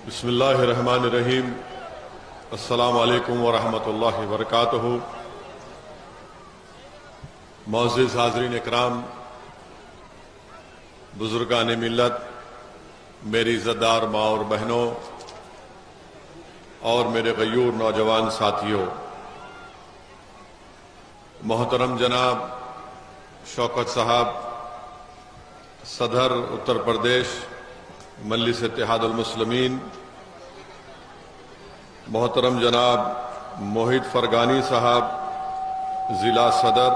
बिस्मिल्लाहिर्रहमानिर्रहीम। अस्सलामु अलैकुम वरहमतुल्लाहि वबरकातुहू। मुअज़्ज़िज़ हाज़रीन इकराम, बुजुर्गान मिल्लत, मेरी इज़्ज़तदार माँ और बहनों और मेरे गयूर नौजवान साथियों, मोहतरम जनाब शौकत साहब, सदर उत्तर प्रदेश मजलिस इत्तेहादुल मुस्लिमीन, मोहतरम जनाब मोहित फरगानी साहब ज़िला सदर,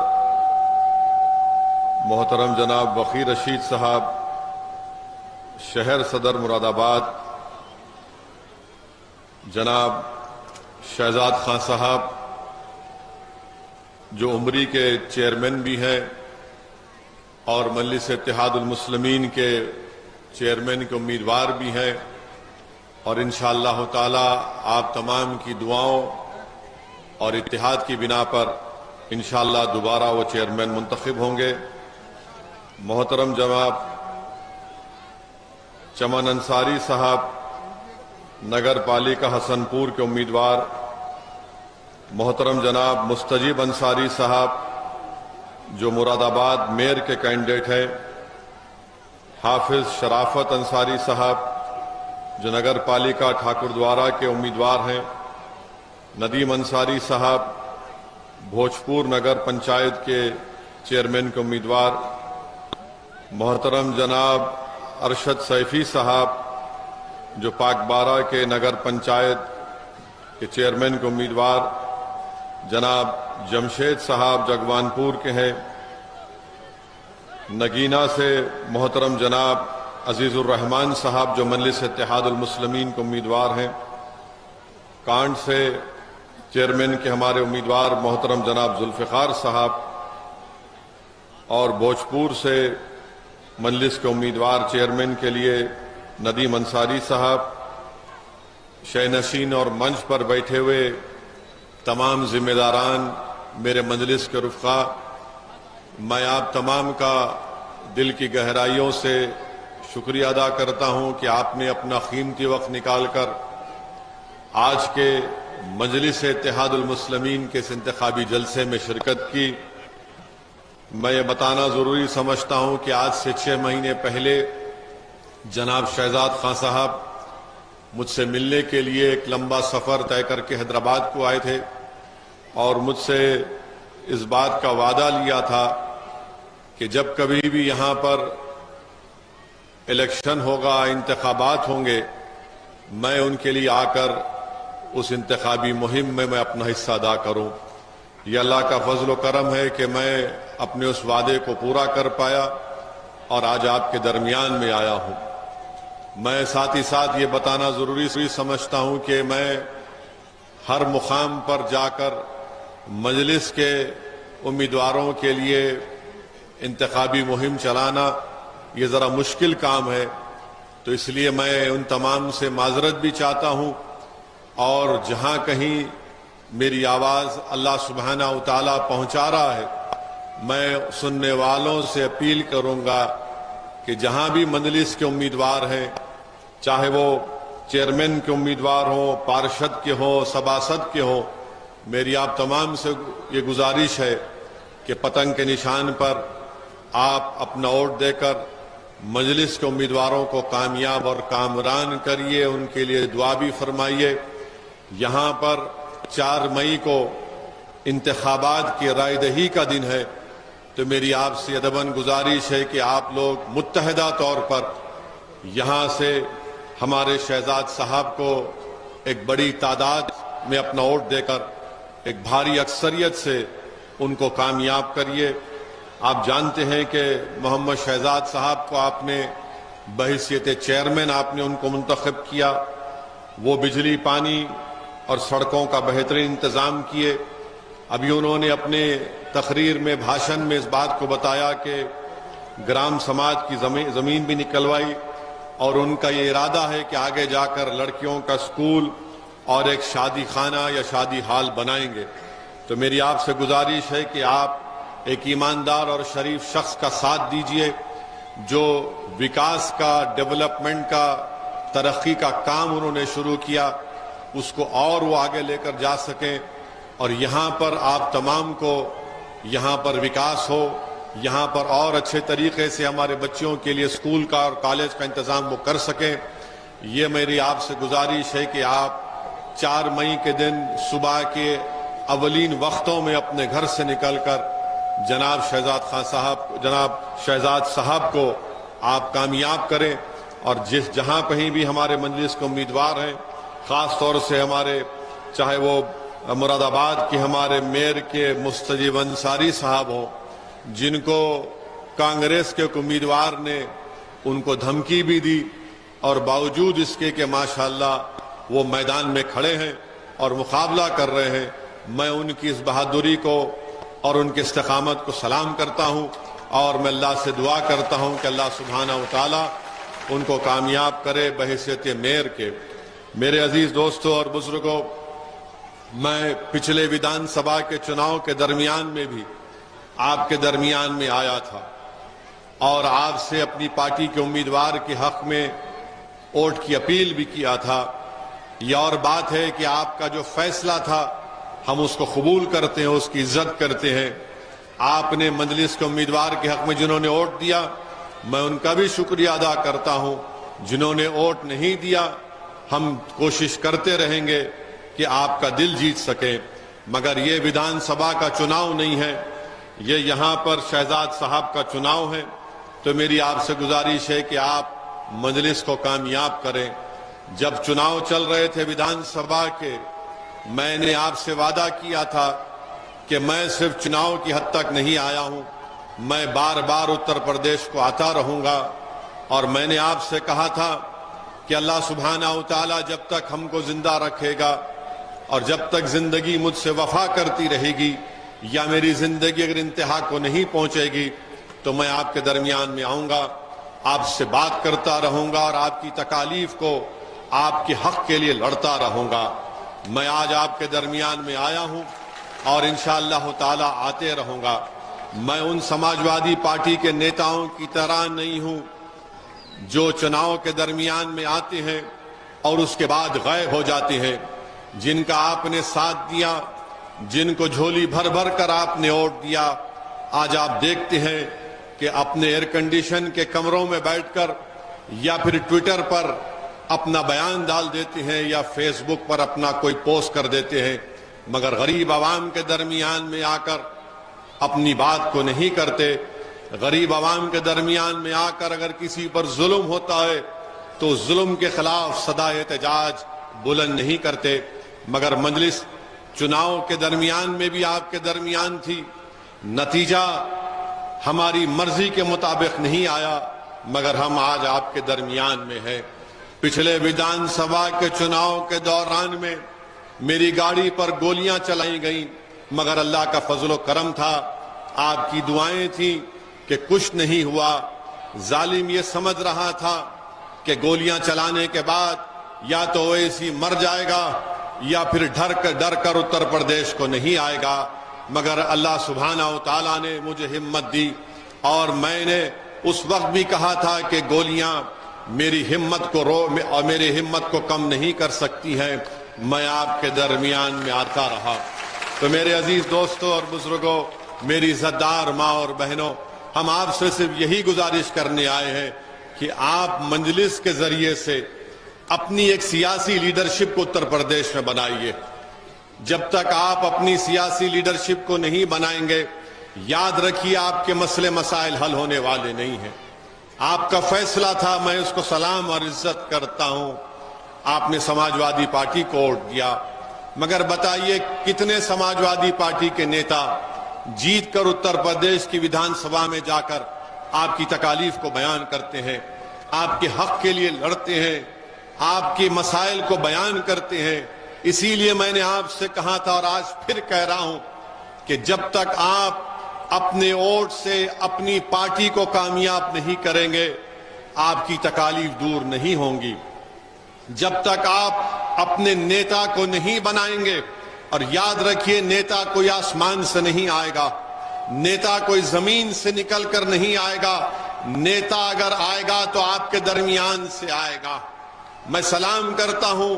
मोहतरम जनाब वक़ी रशीद साहब शहर सदर मुरादाबाद, जनाब शहजाद खान साहब जो उमरी के चेयरमैन भी हैं और मजलिस इत्तेहादुल मुस्लिमीन के चेयरमैन के उम्मीदवार भी हैं, और इंशाअल्लाह ताला आप तमाम की दुआओं और इत्तेहाद की बिना पर इंशाअल्लाह दोबारा वो चेयरमैन मुंतखब होंगे। मोहतरम जनाब चमन अंसारी साहब नगर पालिका हसनपुर के उम्मीदवार, मोहतरम जनाब मुस्तजीब अंसारी साहब जो मुरादाबाद मेयर के कैंडिडेट हैं, हाफिज शराफत अंसारी साहब जो नगर पालिका ठाकुरद्वारा के उम्मीदवार हैं, नदीम अंसारी साहब भोजपुर नगर पंचायत के चेयरमैन के उम्मीदवार, मोहतरम जनाब अरशद सैफी साहब जो पाकबारा के नगर पंचायत के चेयरमैन के उम्मीदवार, जनाब जमशेद साहब जगवानपुर के हैं, नगीना से मोहतरम जनाब अजीजुर रहमान साहब जो मजलिस इत्तेहादुल मुस्लिमीन के उम्मीदवार हैं, कांड से चेयरमैन के हमारे उम्मीदवार मोहतरम जनाब जुल्फ़िकार साहब, और भोजपुर से मजलिस के उम्मीदवार चेयरमैन के लिए नदीम अंसारी साहब, शहनशीन और मंच पर बैठे हुए तमाम जिम्मेदारान, मेरे मजलिस के रुफ़क़ा, मैं आप तमाम का दिल की गहराइयों से शुक्रिया अदा करता हूं कि आपने अपना कीमती वक्त निकालकर आज के मजलिस इत्तेहादुल मुस्लिमीन के इस इंतखाबी जलसे में शिरकत की। मैं ये बताना ज़रूरी समझता हूं कि आज से 6 महीने पहले जनाब शहजाद खान साहब मुझसे मिलने के लिए एक लंबा सफ़र तय करके हैदराबाद को आए थे और मुझसे इस बात का वादा लिया था कि जब कभी भी यहाँ पर इलेक्शन होगा, इंतखाबात होंगे, मैं उनके लिए आकर उस इंतखाबी मुहिम में मैं अपना हिस्सा अदा करूं। यह अल्लाह का फजल व करम है कि मैं अपने उस वादे को पूरा कर पाया और आज आपके दरमियान में आया हूं। मैं साथ ही साथ ये बताना जरूरी समझता हूं कि मैं हर मुकाम पर जाकर मजलिस के उम्मीदवारों के लिए इंतखाबी मुहिम चलाना ये ज़रा मुश्किल काम है, तो इसलिए मैं उन तमाम से माजरत भी चाहता हूं, और जहां कहीं मेरी आवाज़ अल्लाह सुब्हानहू तआला पहुंचा रहा है, मैं सुनने वालों से अपील करूंगा कि जहां भी मजलिस के उम्मीदवार हैं, चाहे वो चेयरमैन के उम्मीदवार हों, पार्षद के हों, सभासद के हों, मेरी आप तमाम से ये गुजारिश है कि पतंग के निशान पर आप अपना वोट देकर मजलिस के उम्मीदवारों को कामयाब और कामरान करिए, उनके लिए दुआ भी फरमाइए। यहाँ पर 4 मई को इंतखाबात की रायदही का दिन है, तो मेरी आपसे अदबन गुजारिश है कि आप लोग मुत्तहदा तौर पर यहाँ से हमारे शहजाद साहब को एक बड़ी तादाद में अपना वोट देकर एक भारी अक्सरियत से उनको कामयाब करिए। आप जानते हैं कि मोहम्मद शहजाद साहब को आपने बहैसियत चेयरमैन आपने उनको मुंतखब किया, वो बिजली, पानी और सड़कों का बेहतरीन इंतज़ाम किए। अभी उन्होंने अपने तकरीर में, भाषण में इस बात को बताया कि ग्राम समाज की ज़मीन भी निकलवाई, और उनका ये इरादा है कि आगे जाकर लड़कियों का स्कूल और एक शादी खाना या शादी हाल बनाएंगे। तो मेरी आपसे गुजारिश है कि आप एक ईमानदार और शरीफ शख्स का साथ दीजिए जो विकास का, डेवलपमेंट का तरक्की का काम उन्होंने शुरू किया, उसको और वो आगे लेकर जा सकें और यहाँ पर आप तमाम को यहाँ पर विकास हो, यहाँ पर और अच्छे तरीके से हमारे बच्चों के लिए स्कूल का और कॉलेज का इंतज़ाम वो कर सकें। ये मेरी आपसे गुजारिश है कि आप 4 मई के दिन सुबह के अवलीन वक्तों में अपने घर से निकलकर जनाब शहजाद साहब को आप कामयाब करें और जहां कहीं भी हमारे मजलिस के उम्मीदवार हैं, ख़ास तौर से हमारे चाहे वो मुरादाबाद के हमारे मेयर के मुस्तजीब अंसारी साहब हों, जिनको कांग्रेस के उम्मीदवार ने उनको धमकी भी दी और बावजूद इसके कि माशाअल्लाह वो मैदान में खड़े हैं और मुकाबला कर रहे हैं, मैं उनकी इस बहादुरी को और उनकी इस्तिकामत को सलाम करता हूं और मैं अल्लाह से दुआ करता हूं कि अल्लाह सुब्हानहू व तआला उनको कामयाब करे बहैसियत मेयर के। मेरे अजीज दोस्तों और बुजुर्गों, मैं पिछले विधानसभा के चुनाव के दरमियान में भी आपके दरमियान में आया था और आपसे अपनी पार्टी के उम्मीदवार के हक में वोट की अपील भी किया था। यह और बात है कि आपका जो फैसला था हम उसको कबूल करते हैं, उसकी इज्जत करते हैं। आपने मजलिस के उम्मीदवार के हक में जिन्होंने वोट दिया, मैं उनका भी शुक्रिया अदा करता हूं। जिन्होंने वोट नहीं दिया, हम कोशिश करते रहेंगे कि आपका दिल जीत सके, मगर ये विधानसभा का चुनाव नहीं है, ये यहाँ पर शहजाद साहब का चुनाव है। तो मेरी आपसे गुजारिश है कि आप मजलिस को कामयाब करें। जब चुनाव चल रहे थे विधानसभा के, मैंने आपसे वादा किया था कि मैं सिर्फ चुनाव की हद तक नहीं आया हूं, मैं बार बार उत्तर प्रदेश को आता रहूंगा। और मैंने आपसे कहा था कि अल्लाह सुब्हानहू व तआला जब तक हमको जिंदा रखेगा और जब तक जिंदगी मुझसे वफा करती रहेगी या मेरी जिंदगी अगर इंतहा को नहीं पहुंचेगी तो मैं आपके दरमियान में आऊंगा, आपसे बात करता रहूंगा और आपकी तकालीफ को आपके हक के लिए लड़ता रहूंगा। मैं आज आपके दरमियान में आया हूं और इंशाअल्लाह ताला आते रहूंगा। मैं उन समाजवादी पार्टी के नेताओं की तरह नहीं हूं जो चुनाव के दरमियान में आते हैं और उसके बाद गायब हो जाते हैं। जिनका आपने साथ दिया, जिनको झोली भर भर कर आपने वोट दिया, आज आप देखते हैं कि अपने एयर कंडीशन के कमरों में बैठकर या फिर ट्विटर पर अपना बयान डाल देते हैं या फेसबुक पर अपना कोई पोस्ट कर देते हैं, मगर गरीब आवाम के दरमियान में आकर अपनी बात को नहीं करते। गरीब आवाम के दरमियान में आकर अगर किसी पर जुल्म होता है तो जुल्म के खिलाफ सदा एहतजाज बुलंद नहीं करते। मगर मजलिस चुनाव के दरमियान में भी आपके दरमियान थी, नतीजा हमारी मर्जी के मुताबिक नहीं आया, मगर हम आज आपके दरमियान में हैं। पिछले विधानसभा के चुनाव के दौरान में मेरी गाड़ी पर गोलियां चलाई गईं, मगर अल्लाह का फजलो करम था, आपकी दुआएं थी कि कुछ नहीं हुआ। जालिम ये समझ रहा था कि गोलियां चलाने के बाद या तो ओवैसी मर जाएगा या फिर डर कर उत्तर प्रदेश को नहीं आएगा, मगर अल्लाह सुब्हानहू तआला ने मुझे हिम्मत दी और मैंने उस वक्त भी कहा था कि गोलियां मेरी हिम्मत को और मेरी हिम्मत को कम नहीं कर सकती हैं। मैं आपके दरमियान में आता रहा। तो मेरे अजीज दोस्तों और बुजुर्गों, मेरी इज्जतदार माँ और बहनों, हम आपसे सिर्फ यही गुजारिश करने आए हैं कि आप मजलिस के जरिए से अपनी एक सियासी लीडरशिप को उत्तर प्रदेश में बनाइए। जब तक आप अपनी सियासी लीडरशिप को नहीं बनाएंगे, याद रखिए आपके मसले मसाइल हल होने वाले नहीं हैं। आपका फैसला था, मैं उसको सलाम और इज्जत करता हूं। आपने समाजवादी पार्टी को वोट दिया, मगर बताइए कितने समाजवादी पार्टी के नेता जीत कर उत्तर प्रदेश की विधानसभा में जाकर आपकी तकालीफ को बयान करते हैं, आपके हक के लिए लड़ते हैं, आपके मसाइल को बयान करते हैं। इसीलिए मैंने आपसे कहा था और आज फिर कह रहा हूं कि जब तक आप अपने वोट से अपनी पार्टी को कामयाब नहीं करेंगे, आपकी तकालीफ दूर नहीं होंगी। जब तक आप अपने नेता को नहीं बनाएंगे, और याद रखिए नेता कोई आसमान से नहीं आएगा, नेता कोई जमीन से निकल कर नहीं आएगा, नेता अगर आएगा तो आपके दरमियान से आएगा। मैं सलाम करता हूं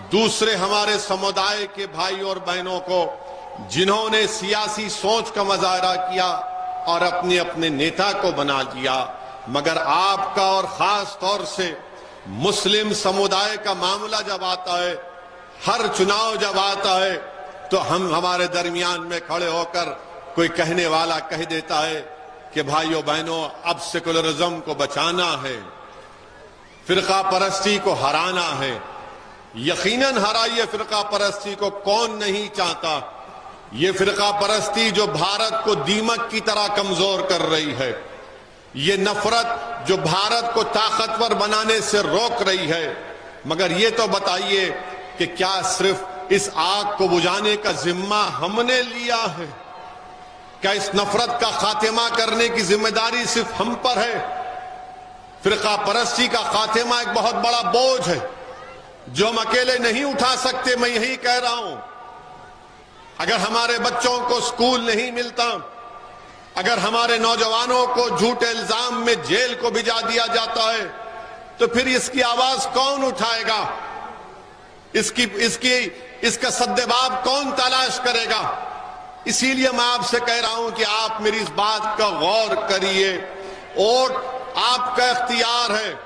दूसरे हमारे समुदाय के भाई और बहनों को जिन्होंने सियासी सोच का मुजाहरा किया और अपने अपने नेता को बना लिया, मगर आपका और खास तौर से मुस्लिम समुदाय का मामला जब आता है, हर चुनाव जब आता है, तो हम हमारे दरमियान में खड़े होकर कोई कहने वाला कह देता है कि भाइयों बहनों अब सेकुलरिज्म को बचाना है, फिरका परस्ती को हराना है। यकीनन हराइए फिरका परस्ती को, कौन नहीं चाहता। ये फिरका परस्ती जो भारत को दीमक की तरह कमजोर कर रही है, ये नफरत जो भारत को ताकतवर बनाने से रोक रही है, मगर ये तो बताइए कि क्या सिर्फ इस आग को बुझाने का जिम्मा हमने लिया है? क्या इस नफरत का खात्मा करने की जिम्मेदारी सिर्फ हम पर है? फिरका परस्ती का खात्मा एक बहुत बड़ा बोझ है जो हम अकेले नहीं उठा सकते। मैं यही कह रहा हूं, अगर हमारे बच्चों को स्कूल नहीं मिलता, अगर हमारे नौजवानों को झूठे इल्जाम में जेल को भिजा दिया जाता है, तो फिर इसकी आवाज कौन उठाएगा? इसका सद्देबाब कौन तलाश करेगा? इसीलिए मैं आपसे कह रहा हूं कि आप मेरी इस बात का गौर करिए। वोट आपका इख्तियार है,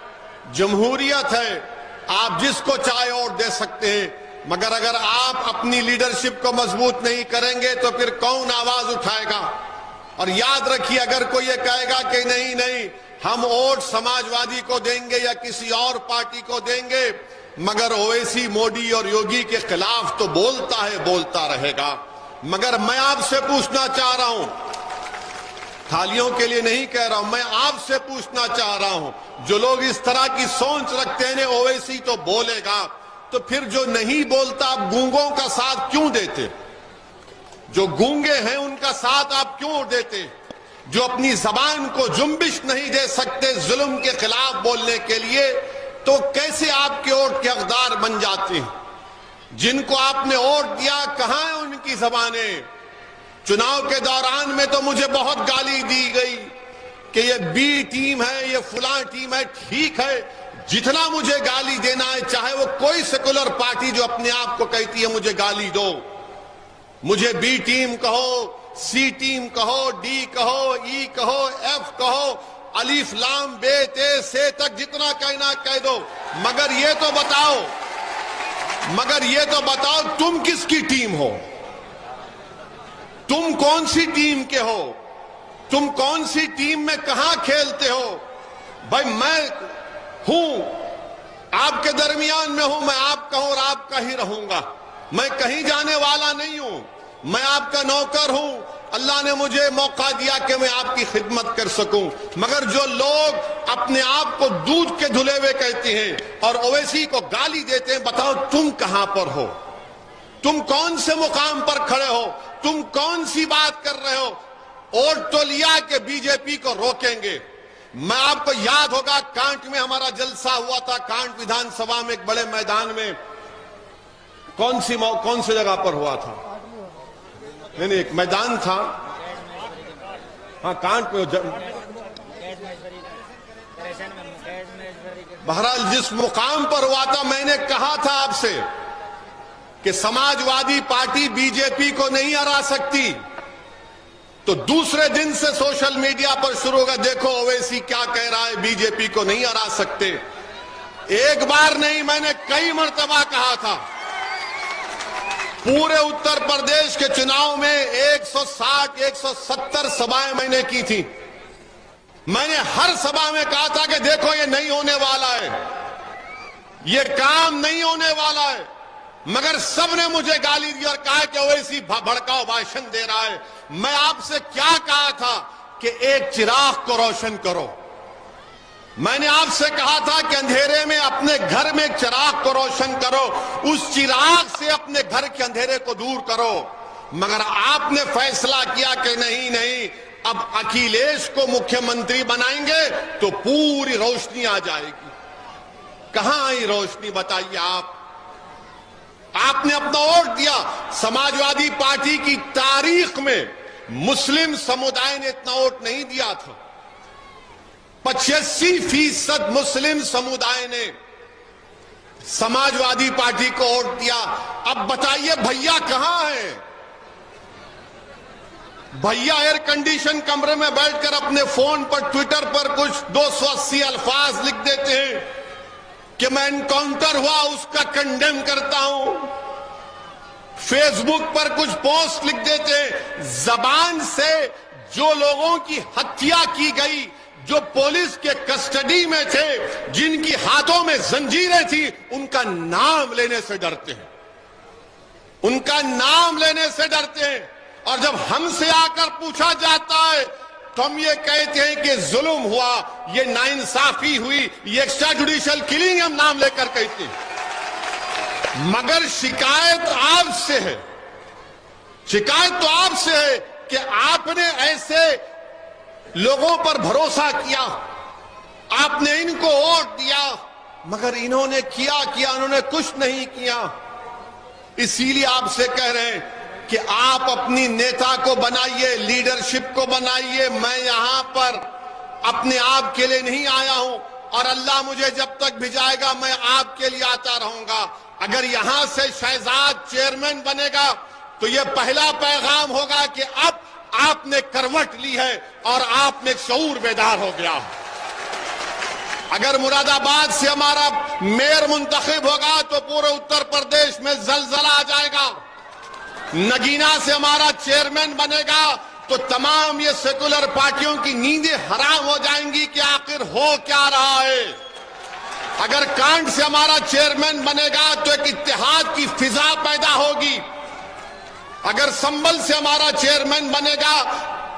जमहूरियत है, आप जिसको चाहे वोट दे सकते हैं, मगर अगर आप अपनी लीडरशिप को मजबूत नहीं करेंगे तो फिर कौन आवाज उठाएगा? और याद रखिए, अगर कोई ये कहेगा कि नहीं नहीं हम वोट समाजवादी को देंगे या किसी और पार्टी को देंगे, मगर ओवैसी मोदी और योगी के खिलाफ तो बोलता है, बोलता रहेगा। मगर मैं आपसे पूछना चाह रहा हूं, थालियों के लिए नहीं कह रहा हूं, मैं आपसे पूछना चाह रहा हूं, जो लोग इस तरह की सोच रखते हैं ओवैसी तो बोलेगा, तो फिर जो नहीं बोलता आप गूंगों का साथ क्यों देते? जो गूंगे हैं उनका साथ आप क्यों देते? जो अपनी जबान को जुम्बिश नहीं दे सकते जुल्म के खिलाफ बोलने के लिए, तो कैसे आपके वोट के हकदार बन जाते हैं? जिनको आपने वोट दिया कहां है उनकी जबानें? चुनाव के दौरान में तो मुझे बहुत गाली दी गई कि ये बी टीम है, ये फुला टीम है। ठीक है, जितना मुझे गाली देना है, चाहे वो कोई सेकुलर पार्टी जो अपने आप को कहती है मुझे गाली दो, मुझे बी टीम कहो, सी टीम कहो, डी कहो, ई कहो, एफ कहो, अलीफ लाम बे ते से तक जितना कहना कह दो, मगर ये तो बताओ तुम किसकी टीम हो? तुम कौन सी टीम के हो? तुम कौन सी टीम में कहां खेलते हो? भाई मैं हूं, आपके दरमियान में हूं, मैं आपका हूं और आपका ही रहूंगा। मैं कहीं जाने वाला नहीं हूं, मैं आपका नौकर हूं। अल्लाह ने मुझे मौका दिया कि मैं आपकी खिदमत कर सकूं। मगर जो लोग अपने आप को दूध के धुले हुए कहते हैं और ओवैसी को गाली देते हैं, बताओ तुम कहां पर हो? तुम कौन से मुकाम पर खड़े हो? तुम कौन सी बात कर रहे हो? वोट तो लिया कि बीजेपी को रोकेंगे। मैं आपको याद होगा कांट में हमारा जलसा हुआ था, कांट विधानसभा में एक बड़े मैदान में, कौन सी जगह पर हुआ था? नहीं, एक मैदान था, हाँ कांट में। बहरहाल जिस मुकाम पर हुआ था, मैंने कहा था आपसे कि समाजवादी पार्टी बीजेपी को नहीं हरा सकती, तो दूसरे दिन से सोशल मीडिया पर शुरू होगा, देखो ओवैसी क्या कह रहा है, बीजेपी को नहीं हरा सकते। एक बार नहीं, मैंने कई मर्तबा कहा था। पूरे उत्तर प्रदेश के चुनाव में 160-170 सभाएं मैंने की थी। मैंने हर सभा में कहा था कि देखो ये नहीं होने वाला है, ये काम नहीं होने वाला है, मगर सबने मुझे गाली दी और कहा कि ओवैसी भड़काऊ भाषण दे रहा है। मैं आपसे क्या कहा था कि एक चिराग को रोशन करो। मैंने आपसे कहा था कि अंधेरे में अपने घर में एक चिराग को रोशन करो, उस चिराग से अपने घर के अंधेरे को दूर करो। मगर आपने फैसला किया कि नहीं नहीं, अब अखिलेश को मुख्यमंत्री बनाएंगे तो पूरी रोशनी आ जाएगी। कहां आई रोशनी बताइए आप? आपने अपना वोट दिया। समाजवादी पार्टी की तारीख में मुस्लिम समुदाय ने इतना वोट नहीं दिया था। 85% मुस्लिम समुदाय ने समाजवादी पार्टी को वोट दिया। अब बताइए भैया कहां है? भैया एयर कंडीशन कमरे में बैठकर अपने फोन पर ट्विटर पर कुछ 280 अल्फाज लिख देते हैं कि मैं एनकाउंटर हुआ उसका कंडेम करता हूं। फेसबुक पर कुछ पोस्ट लिख देते हैं। जबान से जो लोगों की हत्या की गई, जो पुलिस के कस्टडी में थे, जिनकी हाथों में जंजीरें थी, उनका नाम लेने से डरते हैं, उनका नाम लेने से डरते हैं। और जब हमसे आकर पूछा जाता है तो हम ये कहते हैं कि जुल्म हुआ, ये नाइंसाफी हुई, ये एक्स्ट्रा जुडिशियल किलिंग हम नाम लेकर कहते हैं। मगर शिकायत आपसे है, शिकायत तो आपसे है कि आपने ऐसे लोगों पर भरोसा किया, आपने इनको वोट दिया, मगर इन्होंने किया उन्होंने कुछ नहीं किया। इसीलिए आपसे कह रहे हैं कि आप अपनी नेता को बनाइए, लीडरशिप को बनाइए। मैं यहां पर अपने आप के लिए नहीं आया हूं और अल्लाह मुझे जब तक भिजाएगा मैं आपके लिए आता रहूंगा। अगर यहां से शहजाद चेयरमैन बनेगा तो यह पहला पैगाम होगा कि अब आपने करवट ली है और आप में शऊर बेदार हो गया। अगर मुरादाबाद से हमारा मेयर मुंतखब होगा तो पूरे उत्तर प्रदेश में जलजला आ जाएगा। नगीना से हमारा चेयरमैन बनेगा तो तमाम ये सेकुलर पार्टियों की नींदें हराम हो जाएंगी कि आखिर हो क्या रहा है। अगर कांड से हमारा चेयरमैन बनेगा तो एक इत्तेहाद की फिजा पैदा होगी। अगर संभल से हमारा चेयरमैन बनेगा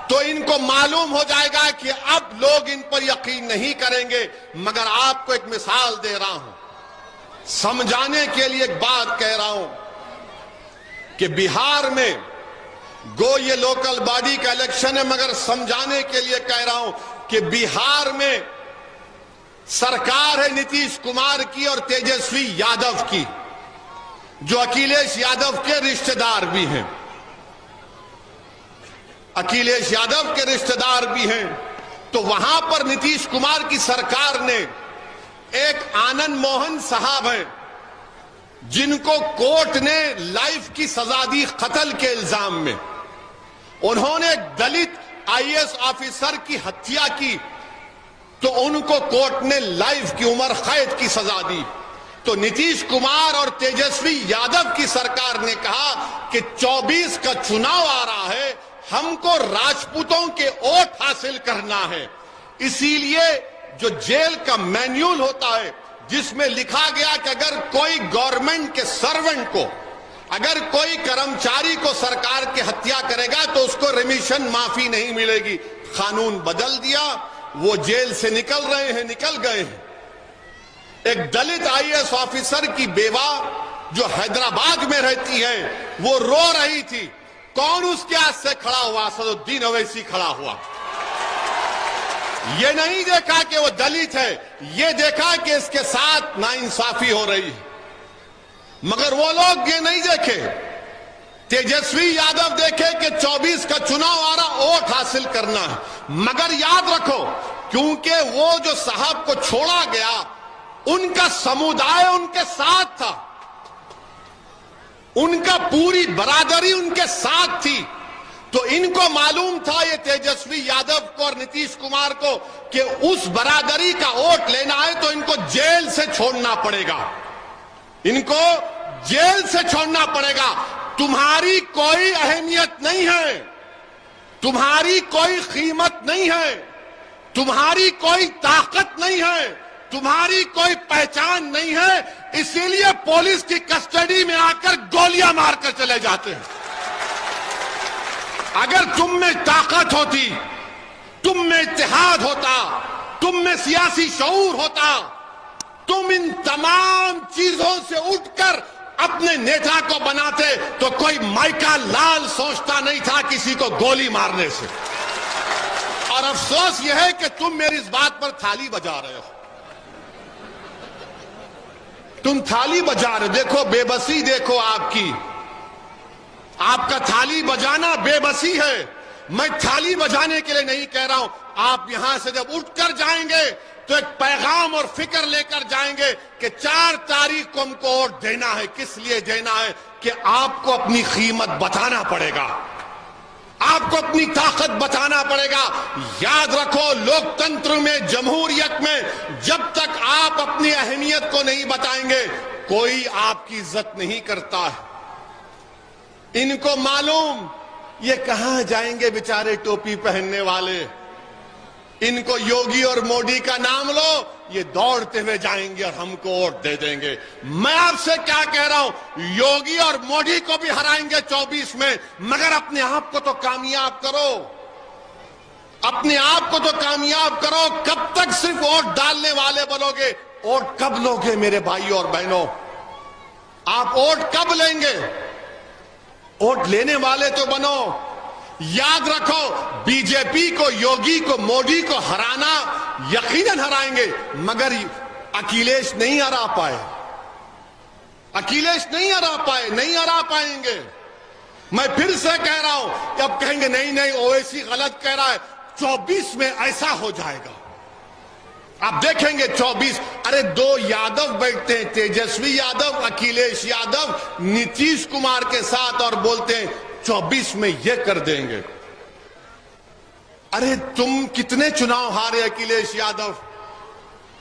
तो इनको मालूम हो जाएगा कि अब लोग इन पर यकीन नहीं करेंगे। मगर आपको एक मिसाल दे रहा हूं, समझाने के लिए एक बात कह रहा हूं कि बिहार में गो ये लोकल बॉडी का इलेक्शन है, मगर समझाने के लिए कह रहा हूं कि बिहार में सरकार है नीतीश कुमार की और तेजस्वी यादव की, जो अखिलेश यादव के रिश्तेदार भी हैं, अखिलेश यादव के रिश्तेदार भी हैं। तो वहां पर नीतीश कुमार की सरकार ने एक आनंद मोहन साहब हैं जिनको कोर्ट ने लाइफ की सजा दी कत्ल के इल्जाम में। उन्होंने एक दलित आईएएस ऑफिसर की हत्या की तो उनको कोर्ट ने लाइफ की उम्र कैद की सजा दी। तो नीतीश कुमार और तेजस्वी यादव की सरकार ने कहा कि 24 का चुनाव आ रहा है, हमको राजपूतों के वोट हासिल करना है। इसीलिए जो जेल का मैन्यूल होता है जिसमें लिखा गया कि अगर कोई गवर्नमेंट के सर्वेंट को, अगर कोई कर्मचारी को सरकार की हत्या करेगा तो उसको रिमिशन माफी नहीं मिलेगी, कानून बदल दिया, वो जेल से निकल रहे हैं, निकल गए हैं। एक दलित आईएएस ऑफिसर की बेवा जो हैदराबाद में रहती है वो रो रही थी, कौन उसके हाथ से खड़ा हुआ? असदुद्दीन ओवैसी खड़ा हुआ। ये नहीं देखा कि वो दलित है, ये देखा कि इसके साथ नाइंसाफी हो रही है। मगर वो लोग ये नहीं देखे, तेजस्वी यादव देखे कि 24 का चुनाव आ रहा, वोट हासिल करना है। मगर याद रखो, क्योंकि वो जो साहब को छोड़ा गया उनका समुदाय उनके साथ था, उनका पूरी बरादरी उनके साथ थी। तो इनको मालूम था, ये तेजस्वी यादव को और नीतीश कुमार को, कि उस बरादरी का वोट लेना है तो इनको जेल से छोड़ना पड़ेगा, इनको जेल से छोड़ना पड़ेगा। तुम्हारी कोई अहमियत नहीं है, तुम्हारी कोई कीमत नहीं है, तुम्हारी कोई ताकत नहीं है, तुम्हारी कोई पहचान नहीं है, इसीलिए पुलिस की कस्टडी में आकर गोलियां मारकर चले जाते हैं। अगर तुम में ताकत होती, तुम में इत्तेहाद होता, तुम में सियासी शऊर होता, तुम इन तमाम चीजों से उठकर अपने नेता को बनाते तो कोई माइका लाल सोचता नहीं था किसी को गोली मारने से। और अफसोस यह है कि तुम मेरी इस बात पर थाली बजा रहे हो, तुम थाली बजा रहे हो। देखो बेबसी, देखो आपकी, आपका थाली बजाना बेबसी है। मैं थाली बजाने के लिए नहीं कह रहा हूं, आप यहां से जब उठकर जाएंगे तो एक पैगाम और फिक्र लेकर जाएंगे कि 4 तारीख को हमको वोट देना है। किस लिए देना है? कि आपको अपनी कीमत बताना पड़ेगा, आपको अपनी ताकत बताना पड़ेगा। याद रखो, लोकतंत्र में, जमहूरियत में जब तक आप अपनी अहमियत को नहीं बताएंगे, कोई आपकी इज्जत नहीं करता है। इनको मालूम ये कहां जाएंगे बेचारे टोपी पहनने वाले। इनको योगी और मोदी का नाम लो, ये दौड़ते हुए जाएंगे और हमको वोट दे देंगे। मैं आपसे क्या कह रहा हूं, योगी और मोदी को भी हराएंगे 24 में, मगर अपने आप को तो कामयाब करो, अपने आप को तो कामयाब करो। कब तक सिर्फ वोट डालने वाले बनोगे? वोट कब लोगे मेरे भाइयों और बहनों? आप वोट कब लेंगे? वोट लेने वाले तो बनो। याद रखो, बीजेपी को, योगी को, मोदी को हराना यकीनन हराएंगे, मगर अखिलेश नहीं हरा पाए, अखिलेश नहीं हरा पाए, नहीं हरा पाएंगे। मैं फिर से कह रहा हूं कि अब कहेंगे नहीं नहीं ओवैसी गलत कह रहा है, 24 में ऐसा हो जाएगा। आप देखेंगे 24, अरे 2 यादव बैठते हैं, तेजस्वी यादव, अखिलेश यादव, नीतीश कुमार के साथ, और बोलते हैं 24 में ये कर देंगे। अरे तुम कितने चुनाव हारे अखिलेश यादव?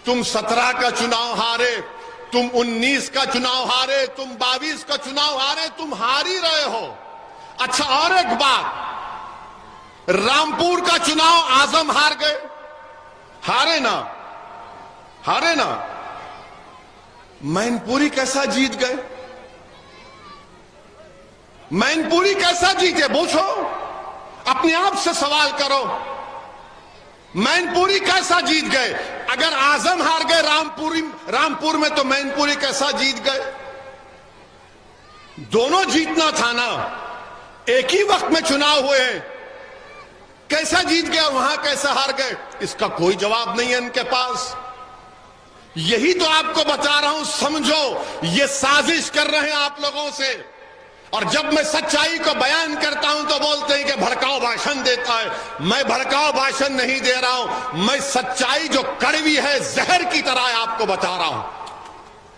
तुम 17 का चुनाव हारे, तुम 19 का चुनाव हारे, तुम 22 का चुनाव हारे, तुम हार ही रहे हो। अच्छा, और एक बात, रामपुर का चुनाव आजम हार गए, हारे ना, हारे ना। मैनपुरी कैसा जीत गए? मैनपुरी कैसा जीते? पूछो, अपने आप से सवाल करो, मैनपुरी कैसा जीत गए? अगर आजम हार गए रामपुर में, तो मैनपुरी कैसा जीत गए? दोनों जीतना था ना, एक ही वक्त में चुनाव हुए हैं, कैसा जीत गया, वहां कैसा हार गए? इसका कोई जवाब नहीं है इनके पास। यही तो आपको बता रहा हूं, समझो, ये साजिश कर रहे हैं आप लोगों से। और जब मैं सच्चाई को बयान करता हूं तो बोलते हैं कि भड़काऊ भाषण देता है। मैं भड़काऊ भाषण नहीं दे रहा हूं, मैं सच्चाई जो कड़वी है, जहर की तरह आपको बता रहा हूं।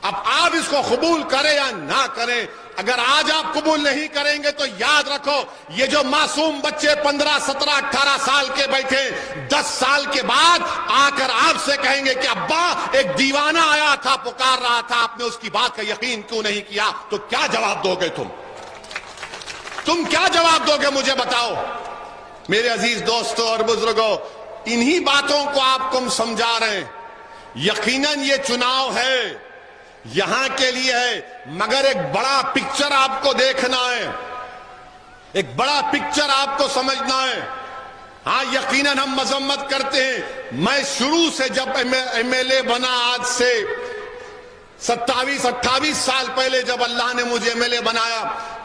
अब आप इसको कबूल करें या ना करें, अगर आज आप कबूल नहीं करेंगे तो याद रखो, ये जो मासूम बच्चे 15, 17, 18 साल के बैठे 10 साल के बाद आकर आपसे कहेंगे कि अब्बा एक दीवाना आया था, पुकार रहा था, आपने उसकी बात का यकीन क्यों नहीं किया? तो क्या जवाब दोगे तुम क्या जवाब दोगे? मुझे बताओ मेरे अजीज दोस्तों और बुजुर्गों। इन्हीं बातों को आपको हम समझा रहे हैं। यकीनन ये चुनाव है, यहां के लिए है, मगर एक बड़ा पिक्चर आपको देखना है, एक बड़ा पिक्चर आपको समझना है। हां, यकीनन हम मजम्मत करते हैं। मैं शुरू से जब एमएलए बना, आज से 27-28 साल पहले जब अल्लाह ने मुझे एमएलए बनाया,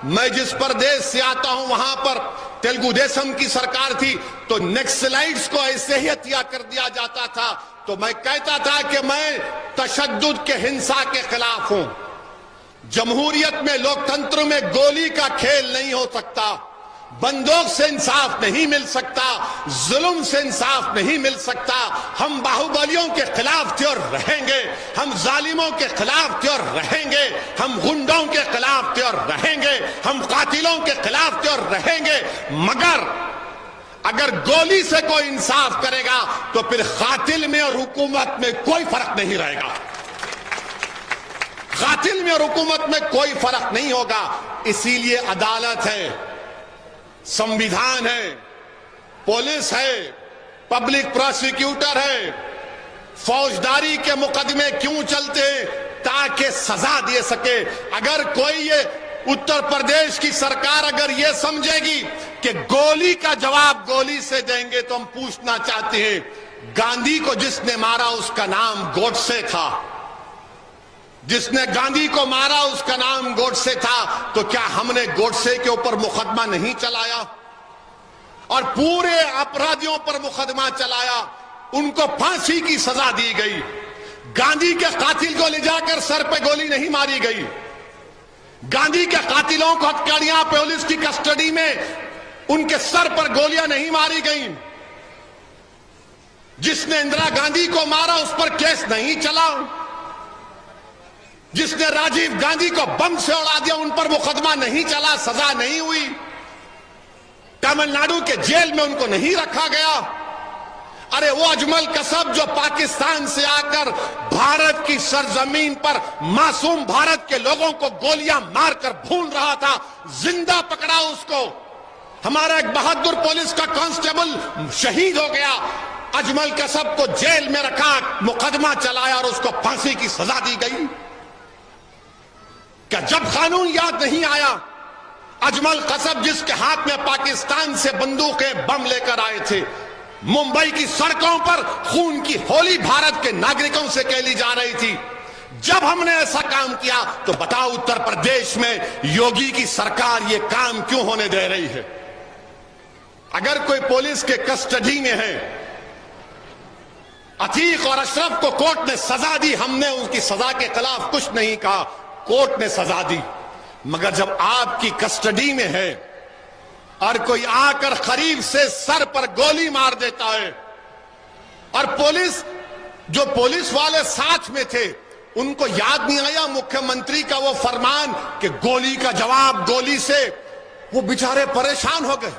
मैं जिस प्रदेश से आता हूं वहां पर तेलुगु देशम की सरकार थी, तो नक्सलाइट्स को ऐसे ही हत्या कर दिया जाता था। तो मैं कहता था कि मैं तशद्दुद के, हिंसा के खिलाफ हूं। जमहूरियत में, लोकतंत्र में गोली का खेल नहीं हो सकता, बंदूक से इंसाफ नहीं मिल सकता, जुल्म से इंसाफ नहीं मिल सकता। हम बाहुबलियों के खिलाफ थे और रहेंगे, हम जालिमों के खिलाफ थे और रहेंगे, हम गुंडों के खिलाफ थे और रहेंगे, हम कातिलों के खिलाफ थे और रहेंगे। मगर अगर गोली से कोई इंसाफ करेगा तो फिर कातिल में और हुकूमत में कोई फर्क नहीं रहेगा, कातिल में और हुकूमत में कोई फर्क नहीं होगा। इसीलिए अदालत है, संविधान है, पुलिस है, पब्लिक प्रोसिक्यूटर है। फौजदारी के मुकदमे क्यों चलते हैं? ताकि सजा दे सके। अगर कोई ये उत्तर प्रदेश की सरकार अगर ये समझेगी कि गोली का जवाब गोली से देंगे, तो हम पूछना चाहते हैं, गांधी को जिसने मारा उसका नाम गोडसे था, जिसने गांधी को मारा उसका नाम गोडसे था, तो क्या हमने गोडसे के ऊपर मुकदमा नहीं चलाया और पूरे अपराधियों पर मुकदमा चलाया? उनको फांसी की सजा दी गई। गांधी के कातिल को ले जाकर सर पे गोली नहीं मारी गई। गांधी के कातिलों को हथकड़ियां पुलिस की कस्टडी में उनके सर पर गोलियां नहीं मारी गई। जिसने इंदिरा गांधी को मारा उस पर केस नहीं चला, जिसने राजीव गांधी को बम से उड़ा दिया उन पर मुकदमा नहीं चला, सजा नहीं हुई, तमिलनाडु के जेल में उनको नहीं रखा गया। अरे वो अजमल कसब जो पाकिस्तान से आकर भारत की सरजमीन पर मासूम भारत के लोगों को गोलियां मारकर भून रहा था, जिंदा पकड़ा उसको। हमारा एक बहादुर पुलिस का कांस्टेबल शहीद हो गया, अजमल कसब को जेल में रखा, मुकदमा चलाया और उसको फांसी की सजा दी गई। क्या जब कानून याद नहीं आया? अजमल कसब जिसके हाथ में पाकिस्तान से बंदूकें बम लेकर आए थे, मुंबई की सड़कों पर खून की होली भारत के नागरिकों से खेली जा रही थी। जब हमने ऐसा काम किया तो बताओ उत्तर प्रदेश में योगी की सरकार ये काम क्यों होने दे रही है? अगर कोई पुलिस के कस्टडी में है, अतीक और अशरफ को कोर्ट ने सजा दी, हमने उनकी सजा के खिलाफ कुछ नहीं कहा, कोर्ट ने सजा दी। मगर जब आपकी कस्टडी में है और कोई आकर करीब से सर पर गोली मार देता है और जो पुलिस वाले साथ में थे उनको याद नहीं आया मुख्यमंत्री का वो फरमान कि गोली का जवाब गोली से, वो बेचारे परेशान हो गए,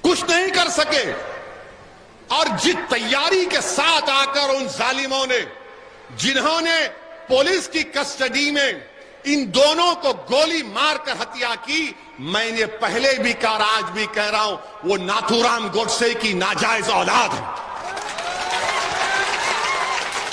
कुछ नहीं कर सके। और जिस तैयारी के साथ आकर उन जालिमों ने, जिन्होंने पुलिस की कस्टडी में इन दोनों को गोली मारकर हत्या की, मैंने पहले भी कहा, आज भी कह रहा हूं, वो नाथूराम गोडसे की नाजायज औलाद है।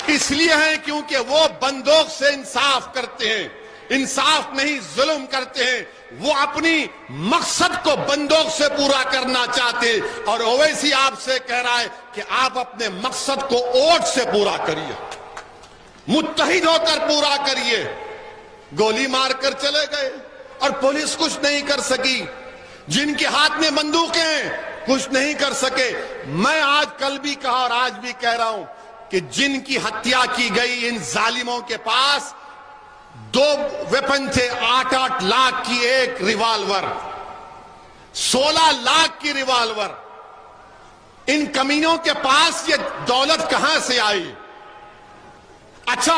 इसलिए है क्योंकि वो बंदूक से इंसाफ करते हैं, इंसाफ नहीं जुल्म करते हैं। वो अपनी मकसद को बंदूक से पूरा करना चाहते, और ओवैसी आपसे कह रहा है कि आप अपने मकसद को वोट से पूरा करिए, मुत्तहिद होकर पूरा करिए। गोली मारकर चले गए और पुलिस कुछ नहीं कर सकी, जिनके हाथ में बंदूकें हैं कुछ नहीं कर सके। मैं आज कल भी कहा और आज भी कह रहा हूं कि जिनकी हत्या की गई, इन जालिमों के पास 2 वेपन थे, 8-8 लाख की एक रिवॉल्वर, 16 लाख की रिवॉल्वर। इन कमीनों के पास ये दौलत कहां से आई? अच्छा,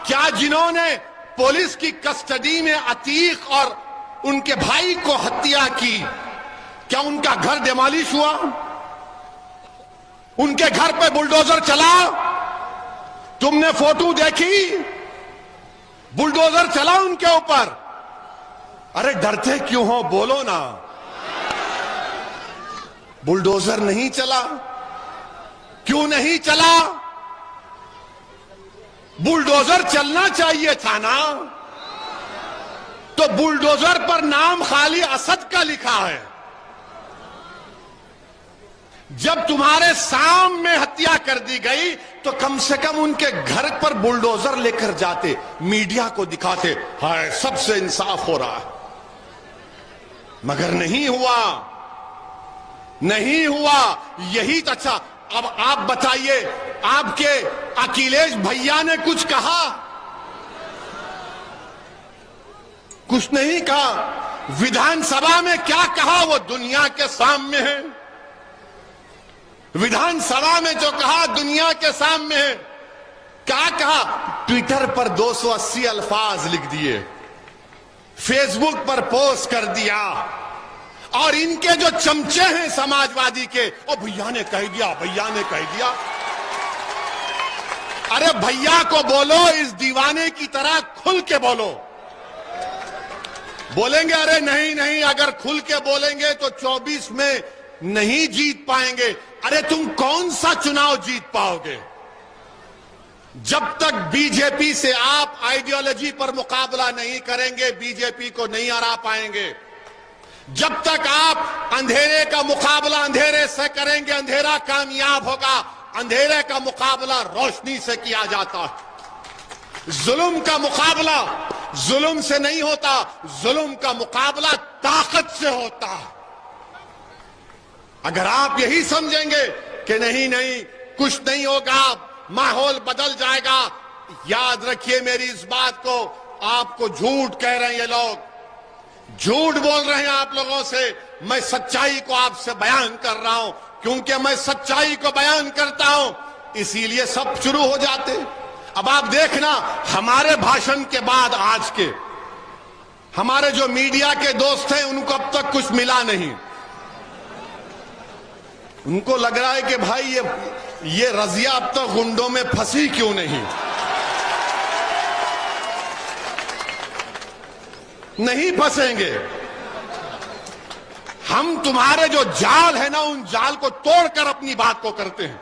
क्या जिन्होंने पुलिस की कस्टडी में अतीक और उनके भाई को हत्या की, क्या उनका घर डिमोलिश हुआ? उनके घर पे बुलडोजर चला? तुमने फोटो देखी? बुलडोजर चला उनके ऊपर। अरे डरते क्यों हो, बोलो ना। बुलडोजर नहीं चला, क्यों नहीं चला? बुलडोजर चलना चाहिए था ना। तो बुलडोजर पर नाम खाली असद का लिखा है। जब तुम्हारे सामने हत्या कर दी गई तो कम से कम उनके घर पर बुलडोजर लेकर जाते, मीडिया को दिखाते, हाय सबसे इंसाफ हो रहा है। मगर नहीं हुआ, नहीं हुआ। यही तो अच्छा। अब आप बताइए, आपके अखिलेश भैया ने कुछ कहा? कुछ नहीं कहा। विधानसभा में क्या कहा वो दुनिया के सामने है। विधानसभा में जो कहा दुनिया के सामने है। क्या कहा? ट्विटर पर 280 अल्फाज लिख दिए, फेसबुक पर पोस्ट कर दिया, और इनके जो चमचे हैं समाजवादी के, ओ भैया ने कह दिया, भैया ने कह दिया। अरे भैया को बोलो इस दीवाने की तरह खुल के बोलो। बोलेंगे अरे नहीं नहीं, अगर खुल के बोलेंगे तो 24 में नहीं जीत पाएंगे। अरे तुम कौन सा चुनाव जीत पाओगे? जब तक बीजेपी से आप आइडियोलॉजी पर मुकाबला नहीं करेंगे, बीजेपी को नहीं हरा पाएंगे। जब तक आप अंधेरे का मुकाबला अंधेरे से करेंगे, अंधेरा कामयाब होगा। अंधेरे का मुकाबला रोशनी से किया जाता है। जुल्म का मुकाबला जुल्म से नहीं होता, जुल्म का मुकाबला ताकत से होता है। अगर आप यही समझेंगे कि नहीं नहीं कुछ नहीं होगा, माहौल बदल जाएगा, याद रखिए मेरी इस बात को। आपको झूठ कह रहे हैं ये लोग, झूठ बोल रहे हैं आप लोगों से। मैं सच्चाई को आपसे बयान कर रहा हूं। क्योंकि मैं सच्चाई को बयान करता हूं, इसीलिए सब शुरू हो जाते। अब आप देखना, हमारे भाषण के बाद आज के हमारे जो मीडिया के दोस्त हैं, उनको अब तक कुछ मिला नहीं। उनको लग रहा है कि भाई ये रजिया अब तक गुंडों में फंसी क्यों नहीं। नहीं फंसेंगे। हम तुम्हारे जो जाल है ना, उन जाल को तोड़कर अपनी बात को करते हैं,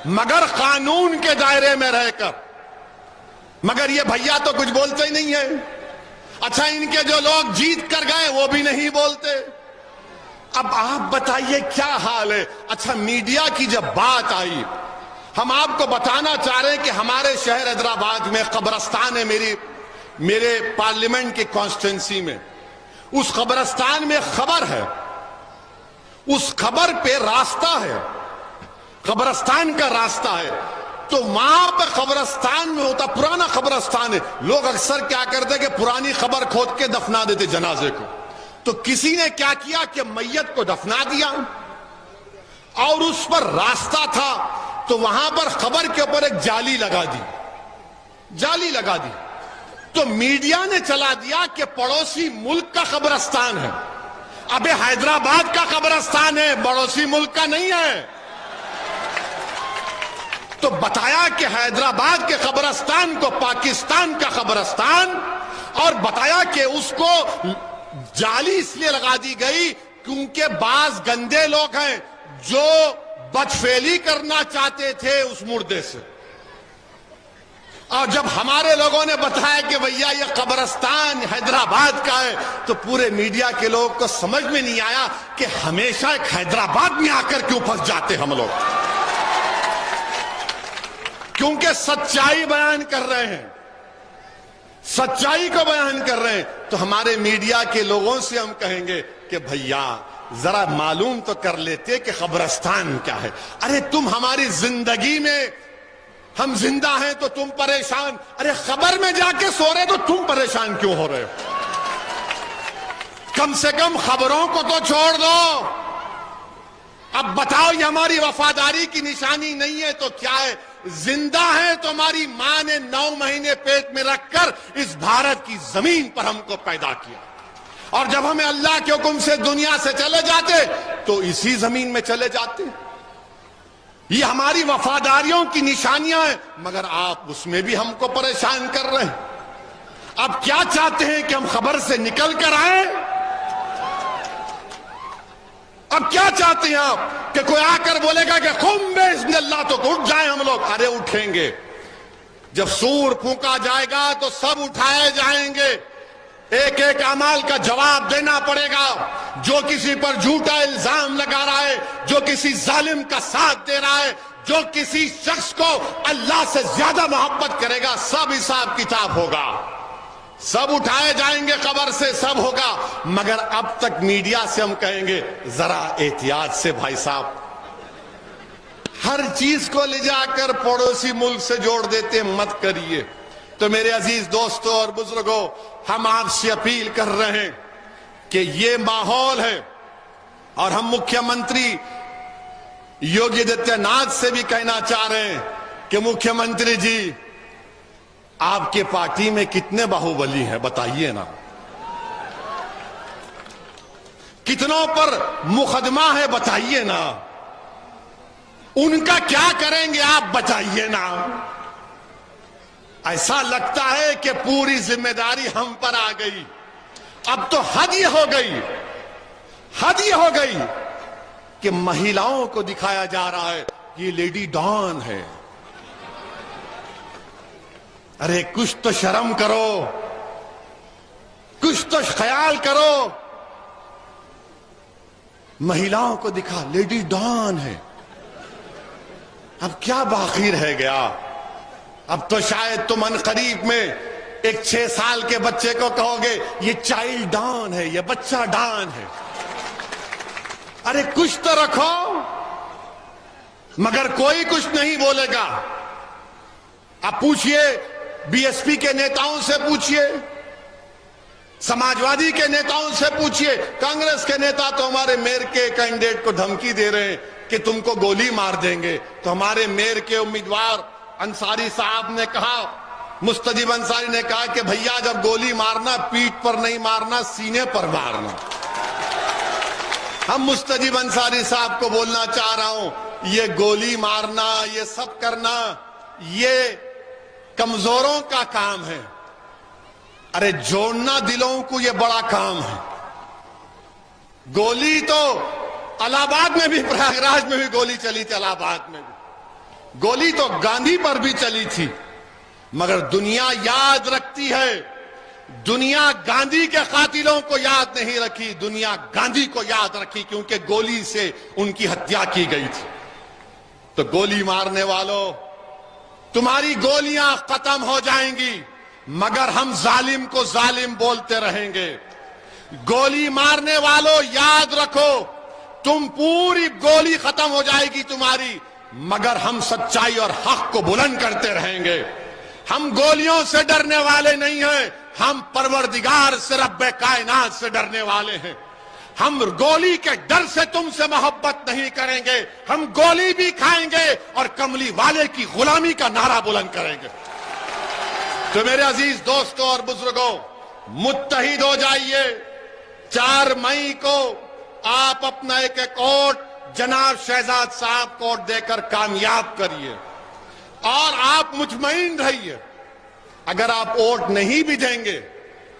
मगर कानून के दायरे में रहकर। मगर ये भैया तो कुछ बोलते ही नहीं है। अच्छा, इनके जो लोग जीत कर गए वो भी नहीं बोलते। अब आप बताइए क्या हाल है। अच्छा, मीडिया की जब बात आई, हम आपको बताना चाह रहे हैं कि हमारे शहर हैदराबाद में कब्रिस्तान है, मेरे पार्लियामेंट की कॉन्स्टिट्यूंसी में। उस कब्रिस्तान में खबर है, उस खबर पे रास्ता है, कब्रिस्तान का रास्ता है। तो वहां पर कब्रिस्तान में होता, पुराना कब्रिस्तान है, लोग अक्सर क्या करते कि पुरानी खबर खोद के दफना देते जनाजे को। तो किसी ने क्या किया कि मैयत को दफना दिया और उस पर रास्ता था, तो वहां पर खबर के ऊपर एक जाली लगा दी। तो मीडिया ने चला दिया कि पड़ोसी मुल्क का कब्रिस्तान है। अबे हैदराबाद का कब्रिस्तान है, पड़ोसी मुल्क का नहीं है। तो बताया कि हैदराबाद के कब्रिस्तान को पाकिस्तान का कब्रिस्तान, और बताया कि उसको जाली इसलिए लगा दी गई क्योंकि बाज गंदे लोग हैं जो बदफेली करना चाहते थे उस मुर्दे से। और जब हमारे लोगों ने बताया कि भैया ये कब्रिस्तान हैदराबाद का है, तो पूरे मीडिया के लोगों को समझ में नहीं आया कि हमेशा एक हैदराबाद में आकर क्यों फंस जाते हम लोग। क्योंकि सच्चाई बयान कर रहे हैं, सच्चाई को बयान कर रहे हैं। तो हमारे मीडिया के लोगों से हम कहेंगे कि भैया जरा मालूम तो कर लेते कि कब्रिस्तान क्या है। अरे तुम हमारी जिंदगी में, हम जिंदा हैं तो तुम परेशान, अरे खबर में जाके सो रहे तो तुम परेशान क्यों हो रहे हो। कम से कम खबरों को तो छोड़ दो। अब बताओ, ये हमारी वफादारी की निशानी नहीं है तो क्या है। जिंदा है तो हमारी मां ने 9 महीने पेट में रखकर इस भारत की जमीन पर हमको पैदा किया, और जब हमें अल्लाह के हुक्म से दुनिया से चले जाते तो इसी जमीन में चले जाते। ये हमारी वफादारियों की निशानियां हैं, मगर आप उसमें भी हमको परेशान कर रहे हैं। अब क्या चाहते हैं कि हम खबर से निकल कर आए। अब क्या चाहते हैं आप कि कोई आकर बोलेगा कि खुम बिस्मिल्लाह तो उठ जाए हम लोग। अरे उठेंगे, जब सूर फूंका जाएगा तो सब उठाए जाएंगे। एक एक अमाल का जवाब देना पड़ेगा। जो किसी पर झूठा इल्जाम लगा रहा है, जो किसी जालिम का साथ दे रहा है, जो किसी शख्स को अल्लाह से ज्यादा मोहब्बत करेगा, सब हिसाब किताब होगा, सब उठाए जाएंगे कब्र से, सब होगा। मगर अब तक मीडिया से हम कहेंगे जरा एहतियात से भाई साहब, हर चीज को ले जाकर पड़ोसी मुल्क से जोड़ देते, मत करिए। तो मेरे अजीज दोस्तों और बुजुर्गों, हम आपसे अपील कर रहे हैं कि ये माहौल है, और हम मुख्यमंत्री योगी आदित्यनाथ से भी कहना चाह रहे हैं कि मुख्यमंत्री जी, आपके पार्टी में कितने बाहुबली हैं बताइए ना। कितनों पर मुकदमा है बताइए ना। उनका क्या करेंगे आप बताइए ना। ऐसा लगता है कि पूरी जिम्मेदारी हम पर आ गई। अब तो हद ये हो गई, हद ये हो गई कि महिलाओं को दिखाया जा रहा है ये लेडी डॉन है। अरे कुछ तो शर्म करो, कुछ तो ख्याल करो। महिलाओं को दिखा लेडी डॉन है। अब क्या बाकी रह गया। अब तो शायद तुम अनकरीब में एक 6 साल के बच्चे को कहोगे ये चाइल्ड डॉन है, ये बच्चा डॉन है। अरे कुछ तो रखो। मगर कोई कुछ नहीं बोलेगा। आप पूछिए बीएसपी के नेताओं से, पूछिए समाजवादी के नेताओं से, पूछिए कांग्रेस के नेता तो हमारे मेयर के कैंडिडेट को धमकी दे रहे हैं कि तुमको गोली मार देंगे। तो हमारे मेयर के उम्मीदवार अंसारी साहब ने कहा, मुस्तजीब अंसारी ने कहा कि भैया जब गोली मारना पीठ पर नहीं मारना, सीने पर मारना। हम मुस्तजीब अंसारी साहब को बोलना चाह रहा हूं, ये गोली मारना, ये सब करना, ये कमजोरों का काम है। अरे जोड़ना दिलों को ये बड़ा काम है। गोली तो इलाहाबाद में भी, प्रयागराज में भी गोली चली थी, इलाहाबाद में भी गोली तो गांधी पर भी चली थी, मगर दुनिया याद रखती है। दुनिया गांधी के कातिलों को याद नहीं रखी, दुनिया गांधी को याद रखी, क्योंकि गोली से उनकी हत्या की गई थी। तो गोली मारने वालों, तुम्हारी गोलियां खत्म हो जाएंगी, मगर हम जालिम को जालिम बोलते रहेंगे। गोली मारने वालों याद रखो, तुम पूरी गोली खत्म हो जाएगी तुम्हारी, मगर हम सच्चाई और हक को बुलंद करते रहेंगे। हम गोलियों से डरने वाले नहीं हैं, हम परवरदिगार से, रब्बे कायनात से डरने वाले हैं। हम गोली के डर से तुमसे मोहब्बत नहीं करेंगे, हम गोली भी खाएंगे और कमली वाले की गुलामी का नारा बुलंद करेंगे। तो मेरे अजीज दोस्तों और बुजुर्गों, मुत्तहिद हो जाइए। 4 मई को आप अपना एक वोट जनाब शहजाद साहब को देकर कामयाब करिए और आप मुतमईन रहिए। अगर आप वोट नहीं भी देंगे,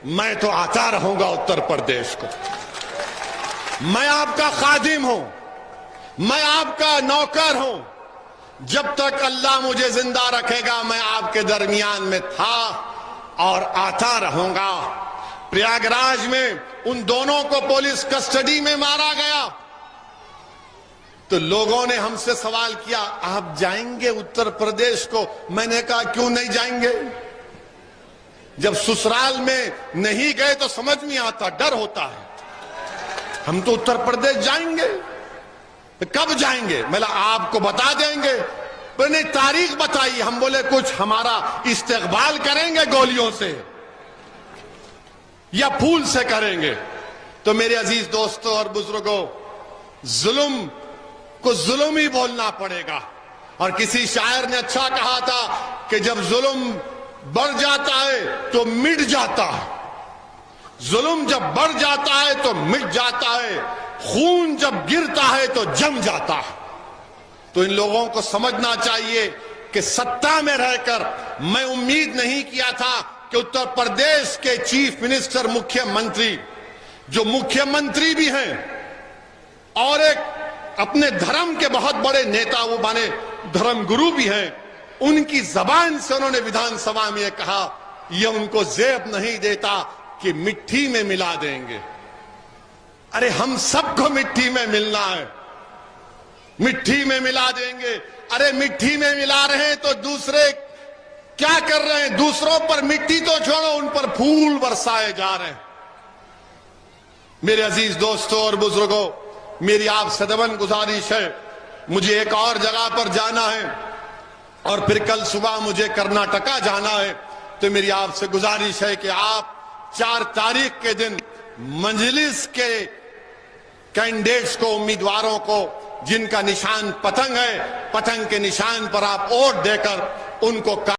मैं तो आता रहूंगा उत्तर प्रदेश को। मैं आपका खादिम हूं, मैं आपका नौकर हूं। जब तक अल्लाह मुझे जिंदा रखेगा, मैं आपके दरमियान में था और आता रहूंगा। प्रयागराज में उन दोनों को पुलिस कस्टडी में मारा गया, तो लोगों ने हमसे सवाल किया, आप जाएंगे उत्तर प्रदेश को? मैंने कहा क्यों नहीं जाएंगे। जब ससुराल में नहीं गए तो समझ नहीं आता, डर होता है। हम तो उत्तर प्रदेश जाएंगे। कब जाएंगे? मैं आपको बता देंगे। मैंने तारीख बताई। हम बोले कुछ हमारा इस्तकबाल करेंगे गोलियों से या फूल से करेंगे? तो मेरे अजीज दोस्तों और बुजुर्गों, जुल्म को जुल्म ही बोलना पड़ेगा। और किसी शायर ने अच्छा कहा था कि जब जुल्म बढ़ जाता है तो मिट जाता है, जुल्म जब बढ़ जाता है तो मिट जाता है, खून जब गिरता है तो जम जाता है। तो इन लोगों को समझना चाहिए कि सत्ता में रहकर मैं उम्मीद नहीं किया था कि उत्तर प्रदेश के चीफ मिनिस्टर, मुख्यमंत्री, जो मुख्यमंत्री भी हैं और एक अपने धर्म के बहुत बड़े नेता, वो माने धर्म गुरु भी हैं, उनकी जबान से उन्होंने विधानसभा में कहा, यह उनको जेब नहीं देता कि मिट्टी में मिला देंगे। अरे हम सबको मिट्टी में मिलना है, मिट्टी में मिला देंगे। अरे मिट्टी में मिला रहे हैं तो दूसरे क्या कर रहे हैं? दूसरों पर मिट्टी तो छोड़ो, उन पर फूल बरसाए जा रहे हैं। मेरे अजीज दोस्तों और बुजुर्गों, मेरी आप सदवन गुजारिश है, मुझे एक और जगह पर जाना है और फिर कल सुबह मुझे कर्नाटका जाना है। तो मेरी आपसे गुजारिश है कि आप 4 तारीख के दिन मजलिस के कैंडिडेट्स को, उम्मीदवारों को, जिनका निशान पतंग है, पतंग के निशान पर आप वोट देकर उनको